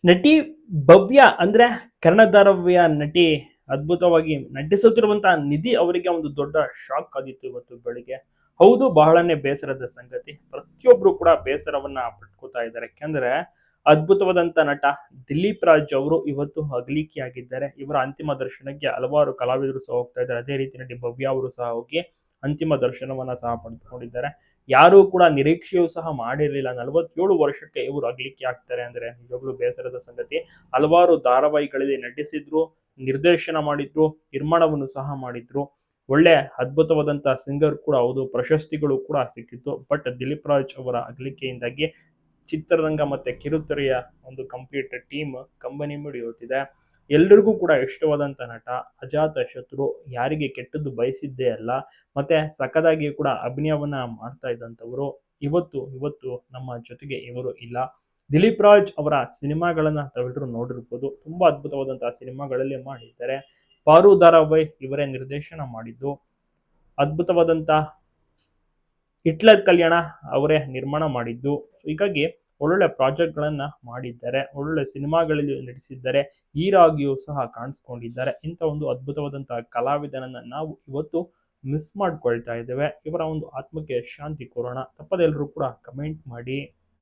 ನಟಿ ಭವ್ಯ ಅಂದ್ರೆ ಕನ್ನಡಧಾರವ್ಯ ನಟಿ ಅದ್ಭುತವಾಗಿ ನಟಿಸುತ್ತಿರುವಂತಹ ನಿಧಿ ಅವರಿಗೆ ಒಂದು ದೊಡ್ಡ ಶಾಕ್ ಆಗಿತ್ತು ಇವತ್ತು ಬೆಳಿಗ್ಗೆ. ಹೌದು, ಬಹಳನೇ ಬೇಸರದ ಸಂಗತಿ. ಪ್ರತಿಯೊಬ್ರು ಕೂಡ ಬೇಸರವನ್ನ ಪಟ್ಕೋತಾ ಇದ್ದಾರೆ. ಯಾಕೆಂದ್ರೆ ಅದ್ಭುತವಾದಂತ ನಟ ದಿಲೀಪ್ ರಾಜ್ ಅವರು ಇವತ್ತು ಅಗಲಿಕೆಯಾಗಿದ್ದಾರೆ. ಇವರ ಅಂತಿಮ ದರ್ಶನಕ್ಕೆ ಹಲವಾರು ಕಲಾವಿದರು ಸಹ ಹೋಗ್ತಾ ಇದ್ದಾರೆ. ಅದೇ ರೀತಿ ನಟಿ ಭವ್ಯ ಅವರು ಸಹ ಹೋಗಿ ಅಂತಿಮ ದರ್ಶನವನ್ನ ಸಹ ಪಡೆದುಕೊಂಡಿದ್ದಾರೆ. ಯಾರು ಕೂಡ ನಿರೀಕ್ಷೆಯೂ ಸಹ ಮಾಡಿರಲಿಲ್ಲ. 47 ವರ್ಷಕ್ಕೆ ಇವರು ಅಗಲಿಕೆ ಆಗ್ತಾರೆ ಅಂದ್ರೆ ನಿಜವಾಗ್ಲೂ ಬೇಸರದ ಸಂಗತಿ. ಹಲವಾರು ಧಾರಾವಾಹಿಗಳಲ್ಲಿ ನಟಿಸಿದ್ರು, ನಿರ್ದೇಶನ ಮಾಡಿದ್ರು, ನಿರ್ಮಾಣವನ್ನು ಸಹ ಮಾಡಿದ್ರು. ಒಳ್ಳೆ ಅದ್ಭುತವಾದಂತಹ ಸಿಂಗರ್ ಕೂಡ ಹೌದು. ಪ್ರಶಸ್ತಿಗಳು ಕೂಡ ಸಿಕ್ಕಿತ್ತು. ಬಟ್ ದಿಲೀಪ್ ರಾಜ್ ಅವರ ಅಗಲಿಕೆಯಿಂದಾಗಿ ಚಿತ್ರರಂಗ ಮತ್ತೆ ಕಿರುತೆರೆಯ ಒಂದು ಕಂಪ್ಲೀಟ್ ಟೀಮ್ ಕಂಬನಿ ಮಿಡಿಯುತ್ತಿದೆ. ಎಲ್ರಿಗೂ ಕೂಡ ಇಷ್ಟವಾದಂತ ನಟ, ಅಜಾತ ಶತ್ರು, ಯಾರಿಗೆ ಕೆಟ್ಟದ್ದು ಬಯಸಿದ್ದೇ ಅಲ್ಲ, ಮತ್ತೆ ಸಖತ್ತಾಗಿ ಕೂಡ ಅಭಿನಯವನ್ನ ಮಾಡ್ತಾ ಇದ್ದಂಥವ್ರು. ಇವತ್ತು ಇವತ್ತು ನಮ್ಮ ಜೊತೆಗೆ ಇವರು ಇಲ್ಲ. ದಿಲೀಪ್ ರಾಜ್ ಅವರ ಸಿನಿಮಾಗಳನ್ನ ತಾವೆಲ್ಲರೂ ನೋಡಿರ್ಬೋದು. ತುಂಬಾ ಅದ್ಭುತವಾದಂತಹ ಸಿನಿಮಾಗಳಲ್ಲಿ ಮಾಡಿದ್ದಾರೆ. ಪಾರು ಧಾರಾವಾಹಿ ಇವರೇ ನಿರ್ದೇಶನ ಮಾಡಿದ್ದು. ಅದ್ಭುತವಾದಂತಹ ಹಿಟ್ಲರ್ ಕಲ್ಯಾಣ ಅವರೇ ನಿರ್ಮಾಣ ಮಾಡಿದ್ದು. ಹೀಗಾಗಿ ಒಳ್ಳೊಳ್ಳೆ ಪ್ರಾಜೆಕ್ಟ್‌ಗಳನ್ನ ಮಾಡಿದ್ದಾರೆ. ಒಳ್ಳೊಳ್ಳೆ ಸಿನಿಮಾಗಳಲ್ಲಿ ನಟಿಸಿದ್ದಾರೆ. ಹೀರೋ ಆಗಿಯೂ ಸಹ ಕಾಣಿಸಿಕೊಂಡಿದ್ದಾರೆ. ಇಂಥ ಒಂದು ಅದ್ಭುತವಾದಂತಹ ಕಲಾವಿದನನ್ನ ನಾವು ಇವತ್ತು ಮಿಸ್ ಮಾಡ್ಕೊಳ್ತಾ ಇದ್ದೇವೆ. ಇವರ ಒಂದು ಆತ್ಮಕ್ಕೆ ಶಾಂತಿ ಕೋರೋಣ. ತಪ್ಪದೆ ಎಲ್ಲರೂ ಕೂಡ ಕಮೆಂಟ್ ಮಾಡಿ.